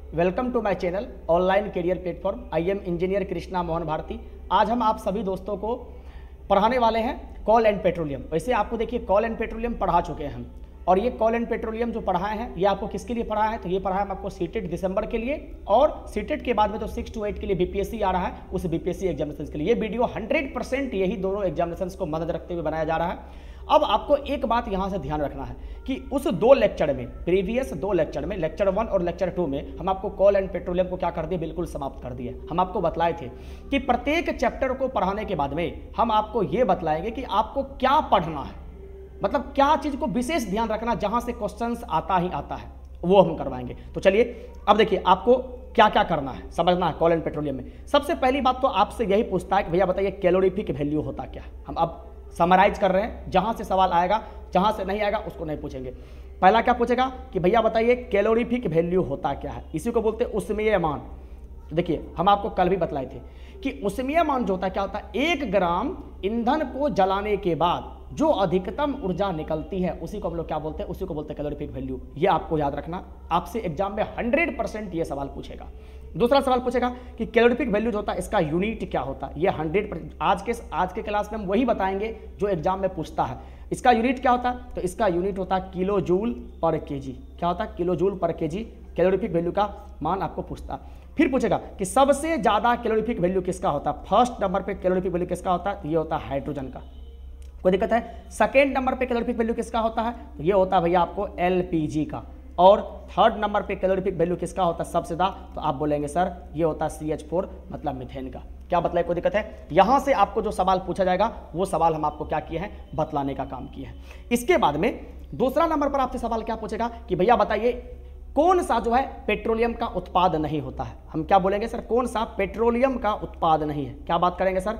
Welcome to my channel online career platform. I am engineer Krishna Mohan Bharti. आज हम आप सभी दोस्तों को पढ़ाने वाले हैं कॉल एंड पेट्रोलियम। वैसे आपको देखिए कॉल एंड पेट्रोलियम पढ़ा चुके हैं हम, और ये कॉल एंड पेट्रोलियम जो पढ़ाए हैं ये आपको किसके लिए पढ़ाया है? तो ये पढ़ाया हम आपको सीटेट दिसंबर के लिए, और सीटेट के बाद में तो 6 to 8 के लिए बीपीएससी आ रहा है, उस बीपीएससी एग्जामिनेशन के लिए। ये वीडियो 100% यही दोनों एग्जामिनेशन को मद्देनजर रखते हुए बनाया जा रहा है। अब आपको एक बात यहां से ध्यान रखना है कि उस दो लेक्चर में, प्रीवियस दो लेक्चर में, लेक्चर 1 और लेक्चर 2 में हम आपको कॉल एंड पेट्रोलियम को क्या कर दिए? बिल्कुल समाप्त कर दिए। हम आपको बतलाए थे कि प्रत्येक चैप्टर को पढ़ाने के बाद में हम आपको यह बतलाएंगे कि आपको क्या पढ़ना है, मतलब क्या चीज को विशेष ध्यान रखना, जहां से क्वेश्चंस आता ही आता है वो हम करवाएंगे। तो चलिए अब देखिए आपको क्या क्या करना है, समझना है कॉल एंड पेट्रोलियम में। सबसे पहली बात तो आपसे यही पूछता है कि भैया बताइए कैलोरीफिक वैल्यू होता क्या है। हम अब समराइज कर रहे हैं, जहां से सवाल आएगा, जहां से नहीं आएगा उसको नहीं पूछेंगे। पहला क्या पूछेगा कि भैया बताइए कैलोरीफिक वैल्यू होता क्या है। इसी को बोलते हैं ऊष्मीय मान। तो देखिए हम आपको कल भी बतलाए थे कि ऊष्मीय मान जो होता है क्या होता है? 1 ग्राम ईंधन को जलाने के बाद जो अधिकतम ऊर्जा निकलती है उसी को हम लोग क्या बोलते हैं? उसी को बोलते हैं कैलोरीफिक वैल्यू। ये आपको याद रखना, आपसे एग्जाम में 100% ये सवाल पूछेगा। दूसरा सवाल पूछेगा कि कैलोरीफिक वैल्यू जो होता है इसका यूनिट क्या होता है। ये 100% आज के क्लास में हम वही बताएंगे जो एग्जाम में पूछता है। इसका यूनिट क्या होता है? तो इसका यूनिट होता है किलो जूल पर केजी। क्या होता है? किलो जूल पर केजी कैलोरीफिक वैल्यू का मान आपको पूछता है। फिर पूछेगा कि सबसे ज्यादा कैलोरीफिक वैल्यू किसका होता है? फर्स्ट नंबर पे कैलोरीफिक वैल्यू किसका होता है? तो ये होता है हाइड्रोजन का। कोई दिक्कत है? सेकेंड नंबर पे कैलोरीफिक वैल्यू किसका होता है? तो ये होता है भैया आपको एलपीजी का। और थर्ड नंबर पे कैलोरीफिक वैल्यू किसका होता है सबसे ज्यादा? तो आप बोलेंगे सर ये होता है CH4 मतलब मीथेन का। क्या बतलाए? कोई दिक्कत है? यहां से आपको जो सवाल पूछा जाएगा वो सवाल हम आपको क्या किए हैं? बतलाने का काम किया है। इसके बाद में दूसरा नंबर पर आपसे सवाल क्या पूछेगा कि भैया बताइए कौन सा जो है पेट्रोलियम का उत्पाद नहीं होता है। हम क्या बोलेंगे सर? कौन सा पेट्रोलियम का उत्पाद नहीं है? क्या बात करेंगे सर?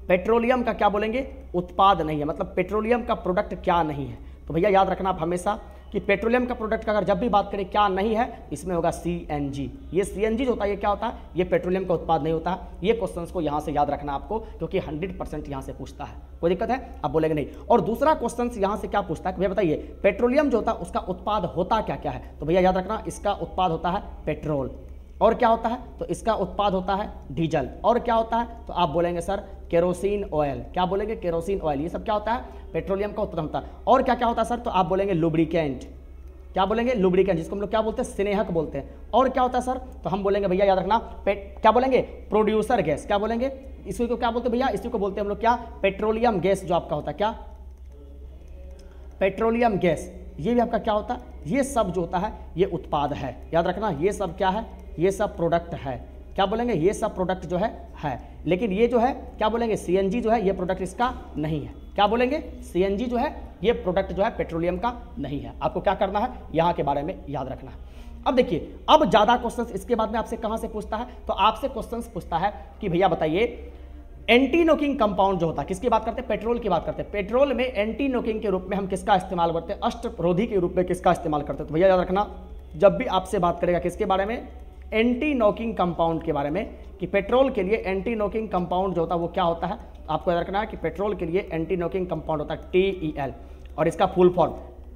पेट्रोलियम का क्या बोलेंगे? उत्पाद नहीं है, मतलब पेट्रोलियम का प्रोडक्ट क्या नहीं है। तो भैया याद रखना आप हमेशा कि पेट्रोलियम का प्रोडक्ट का अगर जब भी बात करें क्या नहीं है, इसमें होगा CNG। ये CNG जो होता है ये क्या होता है? ये पेट्रोलियम का उत्पाद नहीं होता है। ये क्वेश्चंस को यहां से याद रखना आपको, क्योंकि 100% यहां से पूछता है। कोई दिक्कत है? आप बोलेंगे नहीं। और दूसरा क्वेश्चन यहां से क्या पूछता है? भैया बताइए पेट्रोलियम जो होता है उसका उत्पाद होता क्या क्या है। तो भैया याद रखना इसका उत्पाद होता है पेट्रोल। और क्या होता है? तो इसका उत्पाद होता है डीजल। और क्या होता है? तो आप बोलेंगे सर केरोसिन ऑयल। क्या बोलेंगे? Kerosene oil. ये सब क्या होता है? पेट्रोलियम का उत्पाद होता है। और क्या क्या होता है सर? तो आप बोलेंगे लुब्रिकेंट। क्या बोलेंगे? लुब्रिकेंट, जिसको हम लोग क्या बोलते हैं? स्नेहक बोलते हैं। और क्या होता है सर? तो हम बोलेंगे भैया याद रखना क्या बोलेंगे? Producer gas. क्या बोलेंगे? इसी को क्या बोलते हैं भैया? इसी को बोलते हैं हम लोग क्या? पेट्रोलियम गैस जो आपका होता है। क्या? Petroleum gas. ये भी आपका क्या होता है? ये सब जो होता है ये उत्पाद है। याद रखना ये सब क्या है? ये सब प्रोडक्ट है। क्या बोलेंगे? ये सब प्रोडक्ट जो है। लेकिन ये जो है क्या बोलेंगे? CNG जो है ये प्रोडक्ट इसका नहीं है। क्या बोलेंगे? CNG जो है ये प्रोडक्ट जो है पेट्रोलियम का नहीं है। आपको क्या करना है? यहाँ के बारे में याद रखना है। अब देखिए अब ज्यादा क्वेश्चंस इसके बाद में आपसे कहां से पूछता है? तो आपसे क्वेश्चंस पूछता है कि भैया बताइए एंटी नॉकिंग कंपाउंड जो होता है, किसकी बात करते हैं? पेट्रोल की बात करते हैं। पेट्रोल में एंटी नॉकिंग के रूप में हम किसका इस्तेमाल करते हैं? अष्टरोधी के रूप में किसका इस्तेमाल करते हैं? तो भैया याद रखना जब भी आपसे बात करेगा किसके बारे में? एंटी नॉकिंग कंपाउंड के बारे में, कि पेट्रोल के लिए एंटी नॉकिंग कंपाउंड जो होता है वो क्या होता है। आपको याद रखना है कि पेट्रोल के लिए एंटी नॉकिंग कंपाउंड होता है TEL। और इसका फुल फॉर्म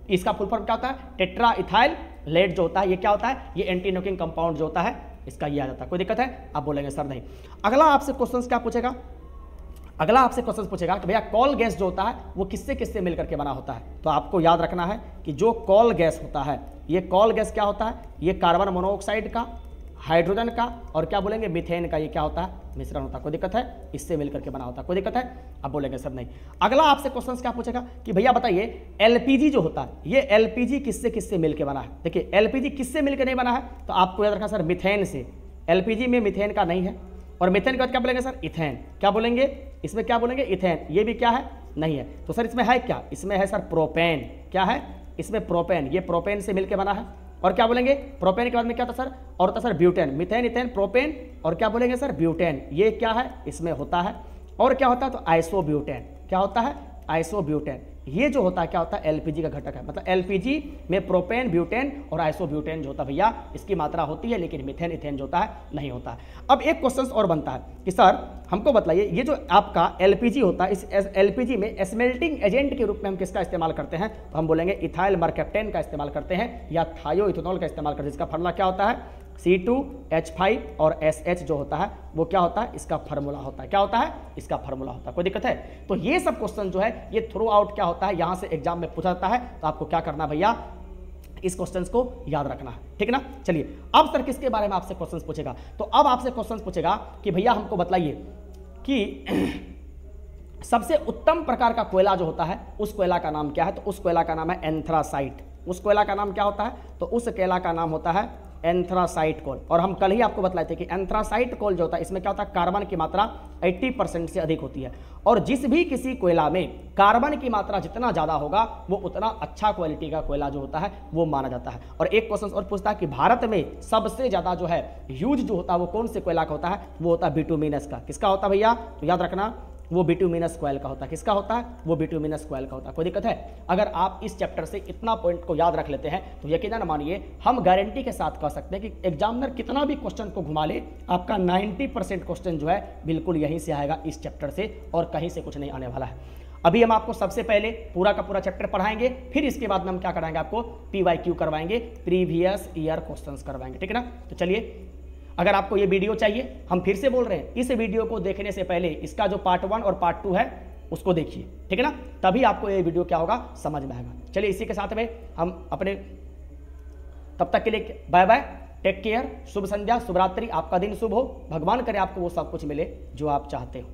क्या होता है? टेट्रा इथाइल लेड जो होता है ये क्या होता है? ये एंटी नॉकिंग कंपाउंड जो होता है इसका ये आ जाता है। कोई दिक्कत है? आप बोलेंगे सर नहीं। अगला आपसे क्वेश्चन क्या पूछेगा? अगला आपसे क्वेश्चन पूछेगा कि भैया कॉल गैस जो होता है वो किससे किससे मिलकर के बना होता है। तो आपको याद रखना है कि जो कॉल गैस होता है ये कॉल गैस क्या होता है? ये कार्बन मोनोऑक्साइड का, हाइड्रोजन का और क्या बोलेंगे? मीथेन का ये क्या होता है? मिश्रण होता है। कोई दिक्कत है? इससे मिलकर के बना होता है। कोई दिक्कत है? आप बोलेंगे सर नहीं। अगला आपसे क्वेश्चन क्या पूछेगा कि भैया बताइए LPG जो होता है ये LPG किससे किससे मिलकर बना है। देखिए LPG किससे मिलकर नहीं बना है? तो आपको याद रखना सर मीथेन से। LPG में मीथेन का नहीं है। और मीथेन के बाद क्या बोलेंगे सर? इथेन। क्या बोलेंगे? इसमें क्या बोलेंगे? इथेन। ये भी क्या है? नहीं है। तो सर इसमें है क्या? इसमें है सर प्रोपेन। क्या है? इसमें प्रोपेन। ये प्रोपेन से मिलकर बना है। और क्या बोलेंगे? प्रोपेन के बाद में क्या था सर? और होता sir butane. Methane, ethane, propane और क्या बोलेंगे सर? ब्यूटेन। ये क्या है? इसमें होता है। और क्या होता है? तो आइसोब्यूटेन। क्या होता है? आइसोब्यूटेन। ये जो होता है क्या होता है, एलपीजी का घटक है। मतलब एलपीजी में प्रोपेन, ब्यूटेन और आइसोब्यूटेन जो होता है भैया इसकी मात्रा होती है, लेकिन मीथेन इथेन जो होता है नहीं होता है। अब एक क्वेश्चन और बनता है कि सर हमको बताइए, ये जो आपका एलपीजी होता है, इस एलपीजी में स्मेल्टिंग एजेंट के रूप में हम किसका इस्तेमाल करते हैं? तो हम बोलेंगे इथाइल मरकैप्टेन का इस्तेमाल करते हैं या थायो इथेनॉल का इस्तेमाल करते हैं, जिसका फार्मूला क्या होता है C2H5 और SH जो होता है वो क्या होता है, इसका फार्मूला होता है। क्या होता है? इसका फार्मूला होता है। कोई दिक्कत है? तो ये सब क्वेश्चन जो है ये थ्रू आउट क्या होता है, यहां से एग्जाम में पूछा जाता है। तो आपको क्या करना भैया, इस क्वेश्चंस को याद रखना है, ठीक है ना। चलिए अब सर किसके बारे में आपसे क्वेश्चंस पूछेगा? तो अब आपसे क्वेश्चंस पूछेगा कि भैया हमको बताइए कि सबसे उत्तम प्रकार का कोयला जो होता है उस कोयला का नाम क्या है? तो उस कोयला का नाम है एंथ्रासाइट। उस कोयला का नाम क्या होता है? तो उस कोयला का नाम होता है एंथ्रासाइट कोल। और हम कल ही आपको बतलाए थे कि एंथ्रासाइट कोल जो होता है इसमें क्या होता है, कार्बन की मात्रा 80% से अधिक होती है। और जिस भी किसी कोयला में कार्बन की मात्रा जितना ज्यादा होगा वो उतना अच्छा क्वालिटी का कोयला जो होता है वो माना जाता है। और एक क्वेश्चन और पूछता है कि भारत में सबसे ज्यादा जो है यूज जो होता है वो कौन से कोयला का होता है? वो होता है बिटुमिनस का। किसका होता है भैया? तो याद रखना वो बिटुमिनस कॉइल का होता है। किसका होता है? वो बिटुमिनस कॉइल का होता है। कोई दिक्कत है? अगर आप इस चैप्टर से इतना पॉइंट को याद रख लेते हैं तो यकीनन मानिए हम गारंटी के साथ कह सकते हैं कि एग्जामिनर कितना भी क्वेश्चन को घुमा ले, आपका 90% क्वेश्चन जो है बिल्कुल यहीं से आएगा, इस चैप्टर से, और कहीं से कुछ नहीं आने वाला है। अभी हम आपको सबसे पहले पूरा का पूरा चैप्टर पढ़ाएंगे, फिर इसके बाद में हम क्या कराएंगे, आपको PYQ करवाएंगे, प्रीवियस ईयर क्वेश्चंस करवाएंगे, ठीक है ना। तो चलिए, अगर आपको ये वीडियो चाहिए, हम फिर से बोल रहे हैं, इस वीडियो को देखने से पहले इसका जो पार्ट 1 और पार्ट 2 है उसको देखिए, ठीक है ना, तभी आपको ये वीडियो क्या होगा, समझ में आएगा। चलिए इसी के साथ में हम अपने तब तक के लिए बाय बाय, टेक केयर, शुभ संध्या, शुभ रात्रि, आपका दिन शुभ हो, भगवान करे आपको वो सब कुछ मिले जो आप चाहते हो।